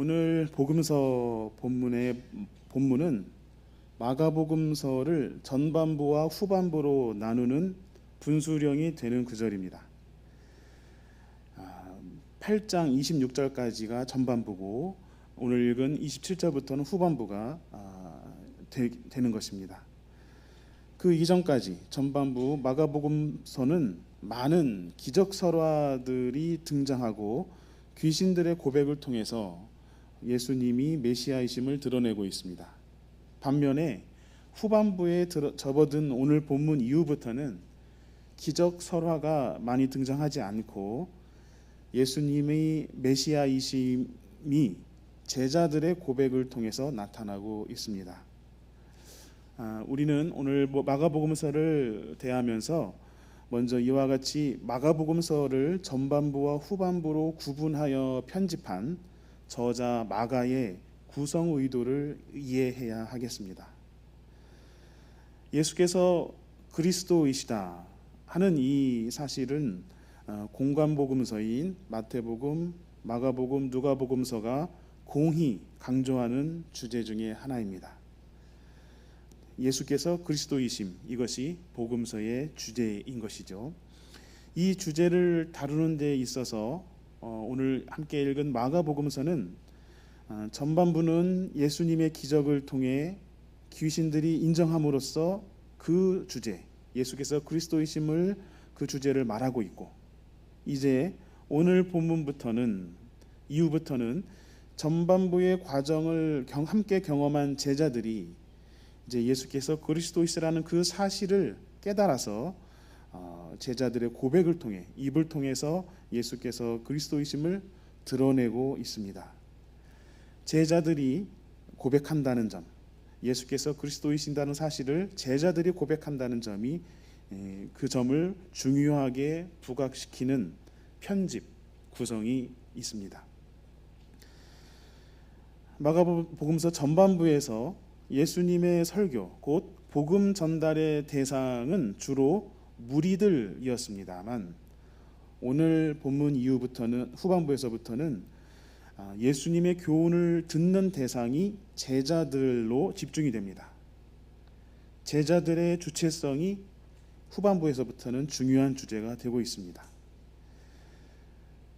오늘 복음서 본문은 마가복음서를 전반부와 후반부로 나누는 분수령이 되는 구절입니다. 8장 26절까지가 전반부고 오늘 읽은 27절부터는 후반부가 되는 것입니다. 그 이전까지 전반부 마가복음서는 많은 기적 설화들이 등장하고 귀신들의 고백을 통해서 예수님이 메시아이심을 드러내고 있습니다. 반면에 후반부에 접어든 오늘 본문 이후부터는 기적 설화가 많이 등장하지 않고 예수님의 메시아이심이 제자들의 고백을 통해서 나타나고 있습니다. 우리는 오늘 마가복음서를 대하면서 먼저 이와 같이 마가복음서를 전반부와 후반부로 구분하여 편집한 저자 마가의 구성 의도를 이해해야 하겠습니다. 예수께서 그리스도이시다 하는 이 사실은 공관복음서인 마태복음, 마가복음, 누가복음서가 공히 강조하는 주제 중에 하나입니다. 예수께서 그리스도이심, 이것이 복음서의 주제인 것이죠. 이 주제를 다루는 데 있어서 오늘 함께 읽은 마가복음서는 전반부는 예수님의 기적을 통해 귀신들이 인정함으로써 그 주제, 예수께서 그리스도이심을 그 주제를 말하고 있고, 이제 오늘 이후부터는 전반부의 과정을 함께 경험한 제자들이 이제 예수께서 그리스도이시라는 그 사실을 깨달아서 제자들의 고백을 통해, 입을 통해서 예수께서 그리스도이심을 드러내고 있습니다. 제자들이 고백한다는 점, 예수께서 그리스도이신다는 사실을 제자들이 고백한다는 점이 그 점을 중요하게 부각시키는 편집 구성이 있습니다. 마가복음서 전반부에서 예수님의 설교, 곧 복음 전달의 대상은 주로 무리들이었습니다만 오늘 본문 이후부터는, 후반부에서부터는 예수님의 교훈을 듣는 대상이 제자들로 집중이 됩니다. 제자들의 주체성이 후반부에서부터는 중요한 주제가 되고 있습니다.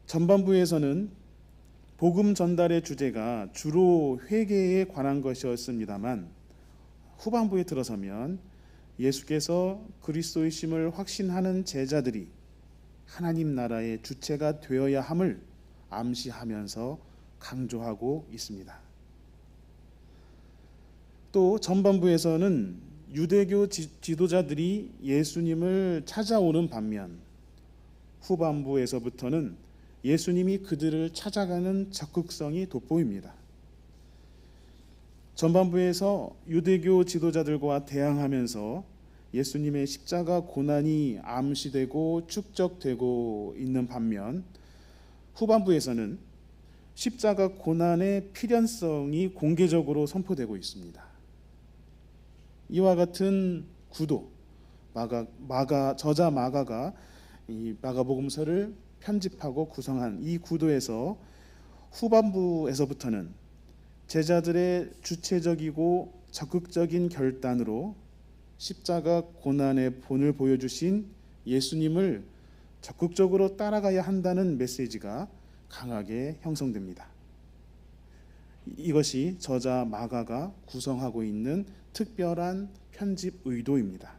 전반부에서는 복음 전달의 주제가 주로 회개에 관한 것이었습니다만 후반부에 들어서면 예수께서 그리스도이심을 확신하는 제자들이 하나님 나라의 주체가 되어야 함을 암시하면서 강조하고 있습니다. 또 전반부에서는 유대교 지도자들이 예수님을 찾아오는 반면 후반부에서부터는 예수님이 그들을 찾아가는 적극성이 돋보입니다. 전반부에서 유대교 지도자들과 대항하면서 예수님의 십자가 고난이 암시되고 축적되고 있는 반면 후반부에서는 십자가 고난의 필연성이 공개적으로 선포되고 있습니다. 이와 같은 구도, 저자 마가가 이 마가복음서를 편집하고 구성한 이 구도에서 후반부에서부터는 제자들의 주체적이고 적극적인 결단으로 십자가 고난의 본을 보여주신 예수님을 적극적으로 따라가야 한다는 메시지가 강하게 형성됩니다. 이것이 저자 마가가 구성하고 있는 특별한 편집 의도입니다.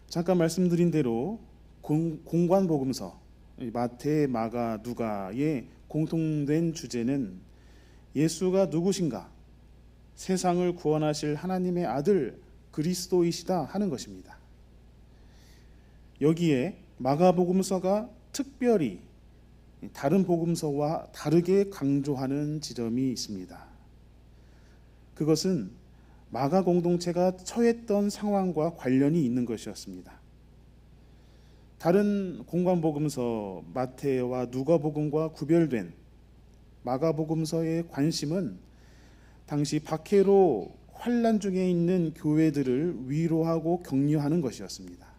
잠깐 말씀드린 대로 공관복음서 마태, 마가, 누가의 공통된 주제는 예수가 누구신가, 세상을 구원하실 하나님의 아들 그리스도이시다 하는 것입니다. 여기에 마가복음서가 특별히 다른 복음서와 다르게 강조하는 지점이 있습니다. 그것은 마가 공동체가 처했던 상황과 관련이 있는 것이었습니다. 다른 공관복음서 마태와 누가복음과 구별된 마가복음서의 관심은 당시 박해로 환난 중에 있는 교회들을 위로하고 격려하는 것이었습니다.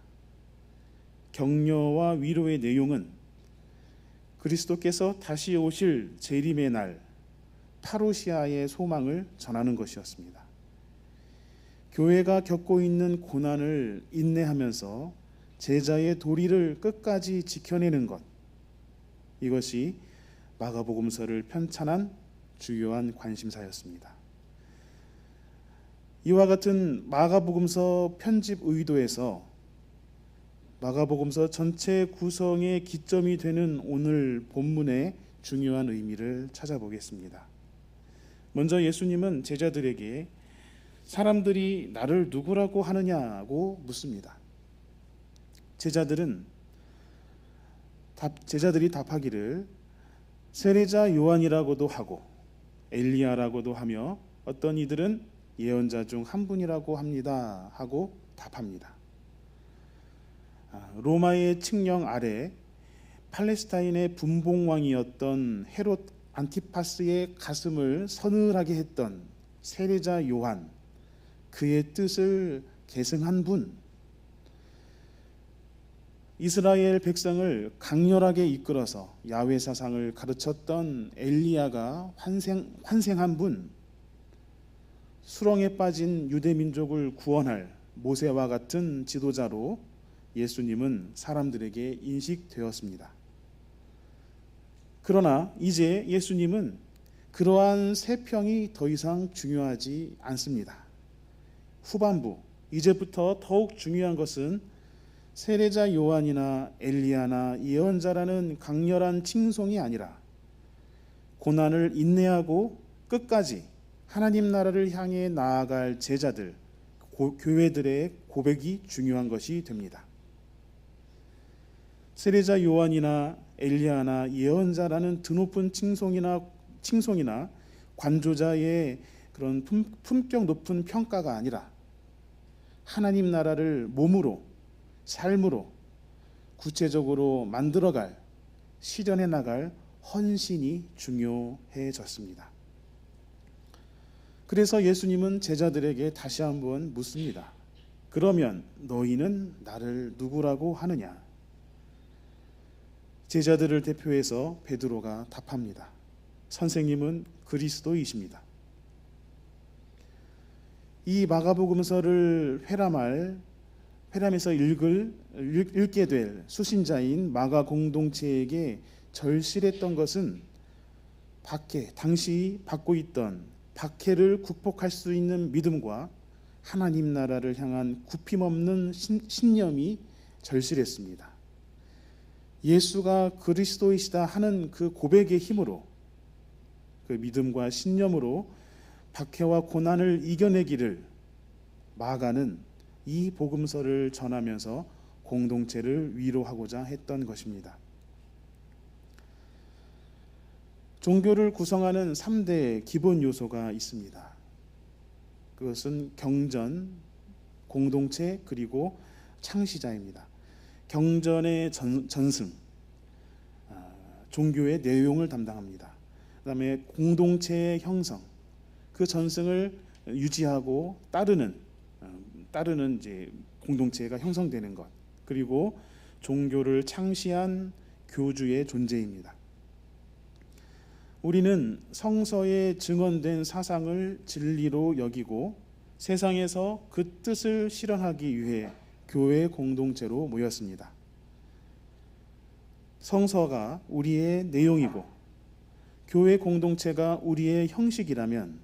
격려와 위로의 내용은 그리스도께서 다시 오실 재림의 날 파루시아의 소망을 전하는 것이었습니다. 교회가 겪고 있는 고난을 인내하면서 제자의 도리를 끝까지 지켜내는 것, 이것이 마가복음서를 편찬한 주요한 관심사였습니다. 이와 같은 마가복음서 편집 의도에서 마가복음서 전체 구성의 기점이 되는 오늘 본문의 중요한 의미를 찾아보겠습니다. 먼저 예수님은 제자들에게 사람들이 나를 누구라고 하느냐고 묻습니다. 제자들이 답하기를 세례자 요한이라고도 하고 엘리야라고도 하며 어떤 이들은 예언자 중 한 분이라고 합니다 하고 답합니다. 로마의 칙령 아래 팔레스타인의 분봉왕이었던 헤롯 안티파스의 가슴을 서늘하게 했던 세례자 요한, 그의 뜻을 계승한 분, 이스라엘 백성을 강렬하게 이끌어서 야훼 사상을 가르쳤던 엘리야가 환생한 분, 수렁에 빠진 유대 민족을 구원할 모세와 같은 지도자로 예수님은 사람들에게 인식되었습니다. 그러나 이제 예수님은 그러한 세평이 더 이상 중요하지 않습니다. 후반부, 이제부터 더욱 중요한 것은 세례자 요한이나 엘리야나 예언자라는 강렬한 칭송이 아니라 고난을 인내하고 끝까지 하나님 나라를 향해 나아갈 제자들, 교회들의 고백이 중요한 것이 됩니다. 세례자 요한이나 엘리야나 예언자라는 드높은 칭송이나 관조자의 그런 품격 높은 평가가 아니라 하나님 나라를 몸으로, 삶으로 구체적으로 만들어갈, 실현해 나갈 헌신이 중요해졌습니다. 그래서 예수님은 제자들에게 다시 한번 묻습니다. 그러면 너희는 나를 누구라고 하느냐? 제자들을 대표해서 베드로가 답합니다. 선생님은 그리스도이십니다. 이 마가복음서를 회람에서 읽게 될 수신자인 마가 공동체에게 절실했던 것은 당시 받고 있던 박해를 극복할 수 있는 믿음과 하나님 나라를 향한 굽힘없는 신념이 절실했습니다. 예수가 그리스도이시다 하는 그 고백의 힘으로, 그 믿음과 신념으로 박해와 고난을 이겨내기를 마가는 이 복음서를 전하면서 공동체를 위로하고자 했던 것입니다. 종교를 구성하는 3대 기본 요소가 있습니다. 그것은 경전, 공동체, 그리고 창시자입니다. 경전의 전승, 종교의 내용을 담당합니다. 그 다음에 공동체의 형성, 그 전승을 유지하고 따르는 이제 공동체가 형성되는 것, 그리고 종교를 창시한 교주의 존재입니다. 우리는 성서에 증언된 사상을 진리로 여기고 세상에서 그 뜻을 실현하기 위해 교회 공동체로 모였습니다. 성서가 우리의 내용이고 교회 공동체가 우리의 형식이라면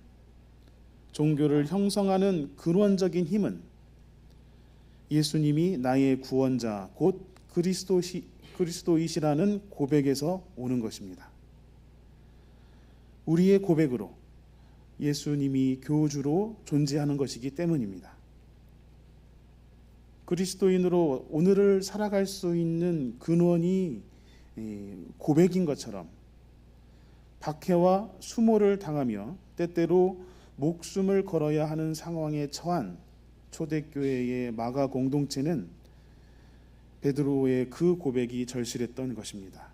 종교를 형성하는 근원적인 힘은 예수님이 나의 구원자 곧 그리스도이시라는 고백에서 오는 것입니다. 우리의 고백으로 예수님이 교주로 존재하는 것이기 때문입니다. 그리스도인으로 오늘을 살아갈 수 있는 근원이 고백인 것처럼 박해와 수모를 당하며 때때로 목숨을 걸어야 하는 상황에 처한 초대교회의 마가 공동체는 베드로의 그 고백이 절실했던 것입니다.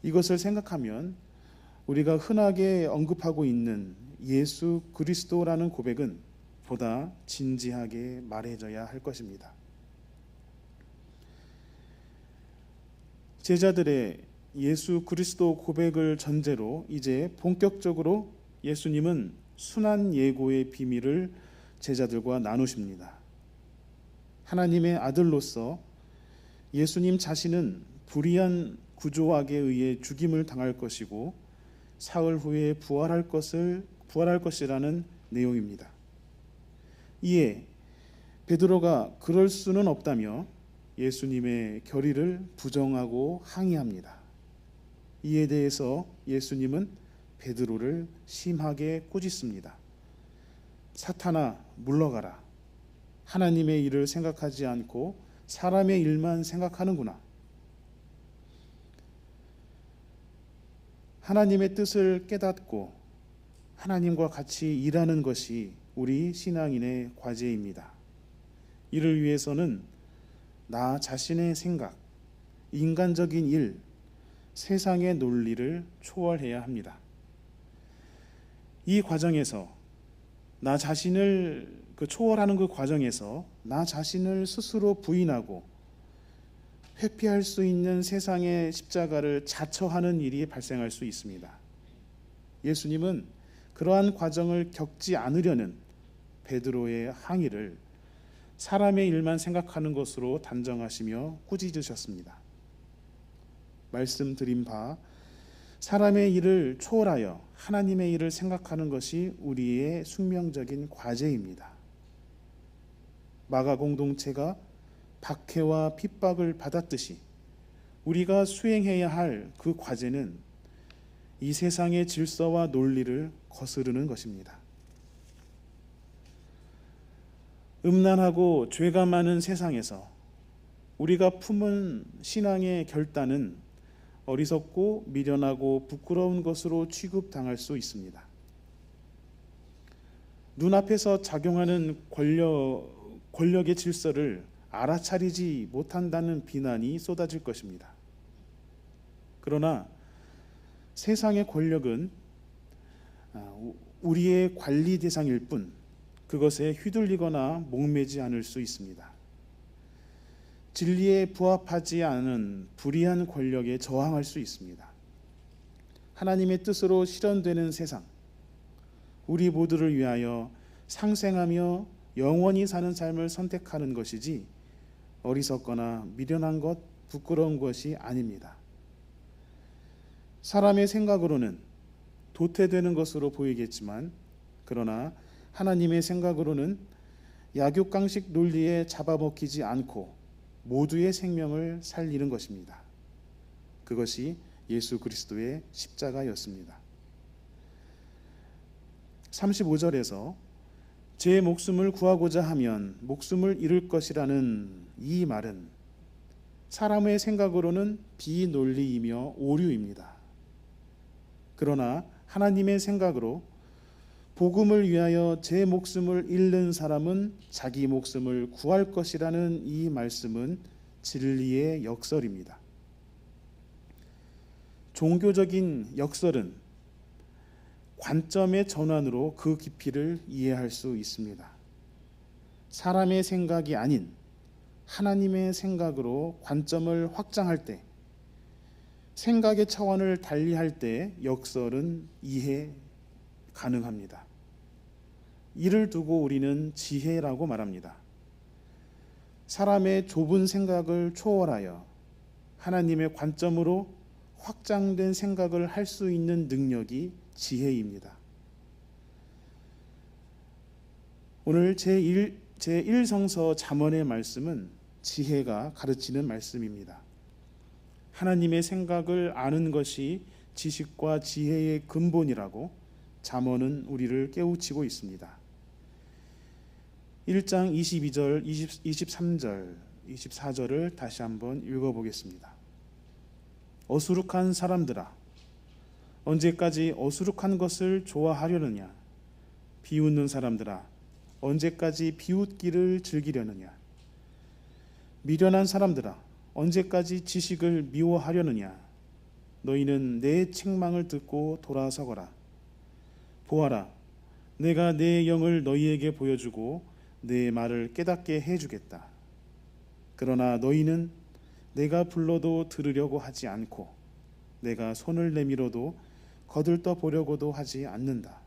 이것을 생각하면 우리가 흔하게 언급하고 있는 예수 그리스도라는 고백은 보다 진지하게 말해져야 할 것입니다. 제자들의 예수 그리스도 고백을 전제로 이제 본격적으로 예수님은 순환 예고의 비밀을 제자들과 나누십니다. 하나님의 아들로서 예수님 자신은 불의한 구조악에 의해 죽임을 당할 것이고 사흘 후에 부활할 것이라는 내용입니다. 이에 베드로가 그럴 수는 없다며 예수님의 결의를 부정하고 항의합니다. 이에 대해서 예수님은 베드로를 심하게 꾸짖습니다. 사탄아, 물러가라. 하나님의 일을 생각하지 않고 사람의 일만 생각하는구나. 하나님의 뜻을 깨닫고 하나님과 같이 일하는 것이 우리 신앙인의 과제입니다. 이를 위해서는 나 자신의 생각, 인간적인 일, 세상의 논리를 초월해야 합니다. 이 과정에서 나 자신을 초월하는 그 과정에서 나 자신을 스스로 부인하고 회피할 수 있는 세상의 십자가를 자처하는 일이 발생할 수 있습니다. 예수님은 그러한 과정을 겪지 않으려는 베드로의 항의를 사람의 일만 생각하는 것으로 단정하시며 꾸짖으셨습니다. 말씀드린 바 사람의 일을 초월하여 하나님의 일을 생각하는 것이 우리의 숙명적인 과제입니다. 마가 공동체가 박해와 핍박을 받았듯이 우리가 수행해야 할 그 과제는 이 세상의 질서와 논리를 거스르는 것입니다. 음란하고 죄가 많은 세상에서 우리가 품은 신앙의 결단은 어리석고 미련하고 부끄러운 것으로 취급당할 수 있습니다. 눈앞에서 작용하는 권력의 질서를 알아차리지 못한다는 비난이 쏟아질 것입니다. 그러나 세상의 권력은 우리의 관리 대상일 뿐 그것에 휘둘리거나 목매지 않을 수 있습니다. 진리에 부합하지 않은 불의한 권력에 저항할 수 있습니다. 하나님의 뜻으로 실현되는 세상, 우리 모두를 위하여 상생하며 영원히 사는 삶을 선택하는 것이지 어리석거나 미련한 것, 부끄러운 것이 아닙니다. 사람의 생각으로는 도태되는 것으로 보이겠지만 그러나 하나님의 생각으로는 약육강식 논리에 잡아먹히지 않고 모두의 생명을 살리는 것입니다. 그것이 예수 그리스도의 십자가였습니다. 35절에서 제 목숨을 구하고자 하면 목숨을 잃을 것이라는 이 말은 사람의 생각으로는 비논리이며 오류입니다. 그러나 하나님의 생각으로 복음을 위하여 제 목숨을 잃는 사람은 자기 목숨을 구할 것이라는 이 말씀은 진리의 역설입니다. 종교적인 역설은 관점의 전환으로 그 깊이를 이해할 수 있습니다. 사람의 생각이 아닌 하나님의 생각으로 관점을 확장할 때, 생각의 차원을 달리할 때 역설은 이해 가능합니다. 이를 두고 우리는 지혜라고 말합니다. 사람의 좁은 생각을 초월하여 하나님의 관점으로 확장된 생각을 할 수 있는 능력이 지혜입니다. 오늘 제1성서 잠언의 말씀은 지혜가 가르치는 말씀입니다. 하나님의 생각을 아는 것이 지식과 지혜의 근본이라고 잠언은 우리를 깨우치고 있습니다. 1장 22절, 23절, 24절을 다시 한번 읽어보겠습니다. 어수룩한 사람들아, 언제까지 어수룩한 것을 좋아하려느냐? 비웃는 사람들아, 언제까지 비웃기를 즐기려느냐? 미련한 사람들아, 언제까지 지식을 미워하려느냐? 너희는 내 책망을 듣고 돌아서거라. 보아라, 내가 내 영을 너희에게 보여주고 내 말을 깨닫게 해주겠다. 그러나 너희는 내가 불러도 들으려고 하지 않고 내가 손을 내밀어도 거들떠 보려고도 하지 않는다.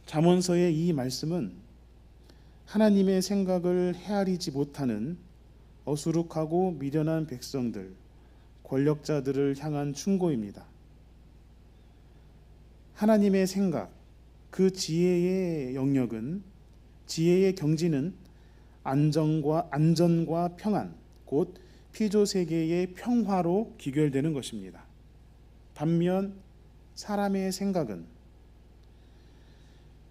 잠언서의 이 말씀은 하나님의 생각을 헤아리지 못하는 어수룩하고 미련한 백성들, 권력자들을 향한 충고입니다. 하나님의 생각, 그 지혜의 영역은, 지혜의 경지는 안전과 평안, 곧 피조 세계의 평화로 귀결되는 것입니다. 반면 사람의 생각은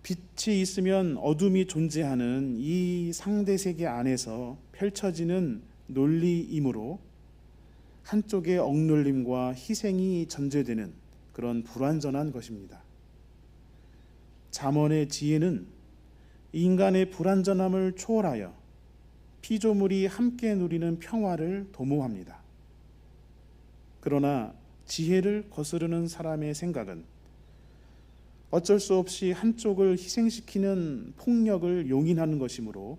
빛이 있으면 어둠이 존재하는 이 상대 세계 안에서 펼쳐지는 논리이므로 한쪽의 억눌림과 희생이 전제되는 그런 불완전한 것입니다. 잠언의 지혜는 인간의 불완전함을 초월하여 피조물이 함께 누리는 평화를 도모합니다. 그러나 지혜를 거스르는 사람의 생각은 어쩔 수 없이 한쪽을 희생시키는 폭력을 용인하는 것이므로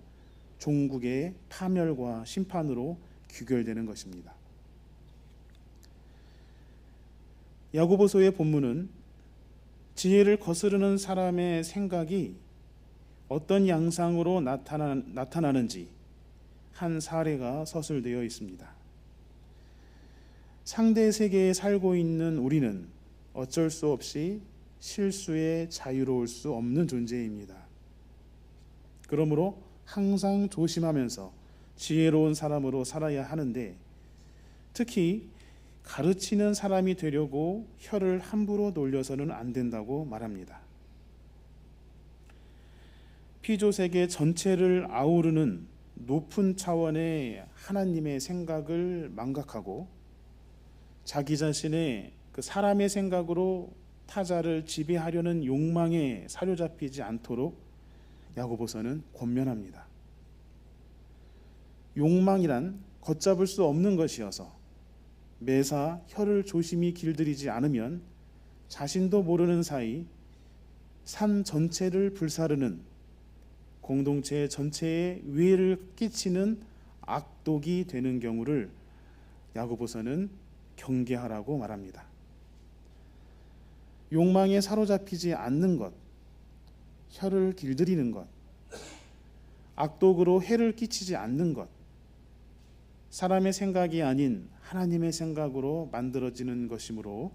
종국의 파멸과 심판으로 귀결되는 것입니다. 야고보서의 본문은 지혜를 거스르는 사람의 생각이 어떤 양상으로 나타나는지 한 사례가 서술되어 있습니다. 상대 세계에 살고 있는 우리는 어쩔 수 없이 실수에 자유로울 수 없는 존재입니다. 그러므로 항상 조심하면서 지혜로운 사람으로 살아야 하는데, 특히 가르치는 사람이 되려고 혀를 함부로 놀려서는 안 된다고 말합니다. 피조세계 전체를 아우르는 높은 차원의 하나님의 생각을 망각하고 자기 자신의 그 사람의 생각으로 타자를 지배하려는 욕망에 사로잡히지 않도록 야고보서는 권면합니다. 욕망이란 걷잡을 수 없는 것이어서 매사 혀를 조심히 길들이지 않으면 자신도 모르는 사이 산 전체를 불사르는, 공동체 전체에 위해를 끼치는 악독이 되는 경우를 야고보서는 경계하라고 말합니다. 욕망에 사로잡히지 않는 것, 혀를 길들이는 것, 악독으로 해를 끼치지 않는 것, 사람의 생각이 아닌 하나님의 생각으로 만들어지는 것이므로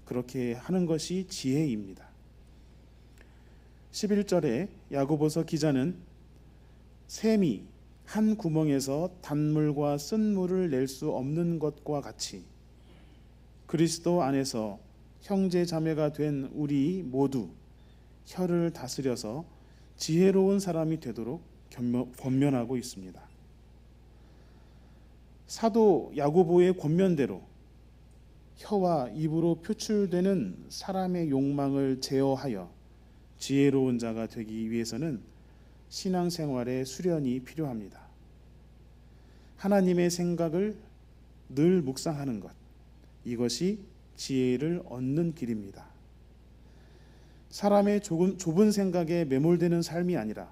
그렇게 하는 것이 지혜입니다. 11절에 야고보서 기자는 샘이 한 구멍에서 단물과 쓴물을 낼 수 없는 것과 같이 그리스도 안에서 형제 자매가 된 우리 모두 혀를 다스려서 지혜로운 사람이 되도록 권면하고 있습니다. 사도 야고보의 권면대로 혀와 입으로 표출되는 사람의 욕망을 제어하여 지혜로운 자가 되기 위해서는 신앙생활의 수련이 필요합니다. 하나님의 생각을 늘 묵상하는 것, 이것이 지혜를 얻는 길입니다. 사람의 좁은 생각에 매몰되는 삶이 아니라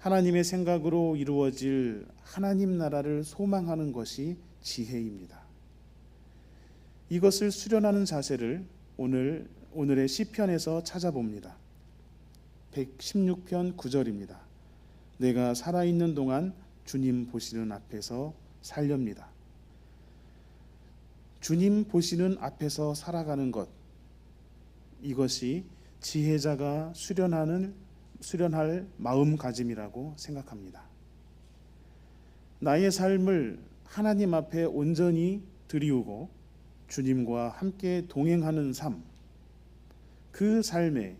하나님의 생각으로 이루어질 하나님 나라를 소망하는 것이 지혜입니다. 이것을 수련하는 자세를 오늘의 시편에서 찾아봅니다. 116편 9절입니다. 내가 살아있는 동안 주님 보시는 앞에서 살렵니다. 주님 보시는 앞에서 살아가는 것, 이것이 지혜자가 수련할 마음가짐이라고 생각합니다. 나의 삶을 하나님 앞에 온전히 드리우고 주님과 함께 동행하는 삶, 그 삶에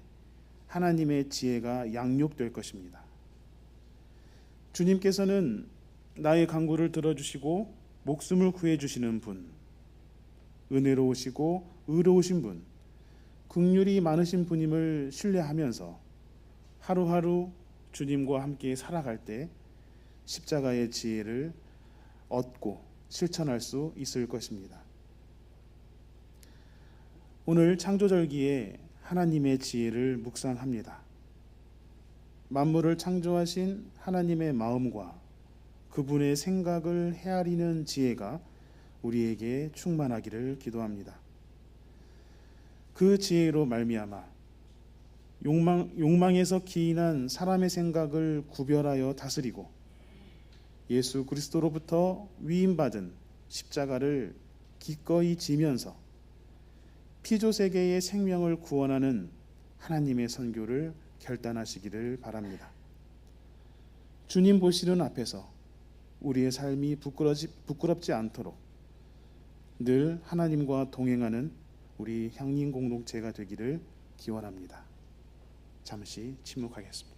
하나님의 지혜가 양육될 것입니다. 주님께서는 나의 간구를 들어주시고 목숨을 구해주시는 분, 은혜로우시고 의로우신 분, 긍휼이 많으신 분임을 신뢰하면서 하루하루 주님과 함께 살아갈 때 십자가의 지혜를 얻고 실천할 수 있을 것입니다. 오늘 창조절기에 하나님의 지혜를 묵상합니다. 만물을 창조하신 하나님의 마음과 그분의 생각을 헤아리는 지혜가 우리에게 충만하기를 기도합니다. 그 지혜로 말미암아 욕망에서 기인한 사람의 생각을 구별하여 다스리고 예수 그리스도로부터 위임받은 십자가를 기꺼이 지면서 피조세계의 생명을 구원하는 하나님의 선교를 결단하시기를 바랍니다. 주님 보시는 앞에서 우리의 삶이 부끄럽지 않도록 늘 하나님과 동행하는 우리 향림 공동체가 되기를 기원합니다. 잠시 침묵하겠습니다.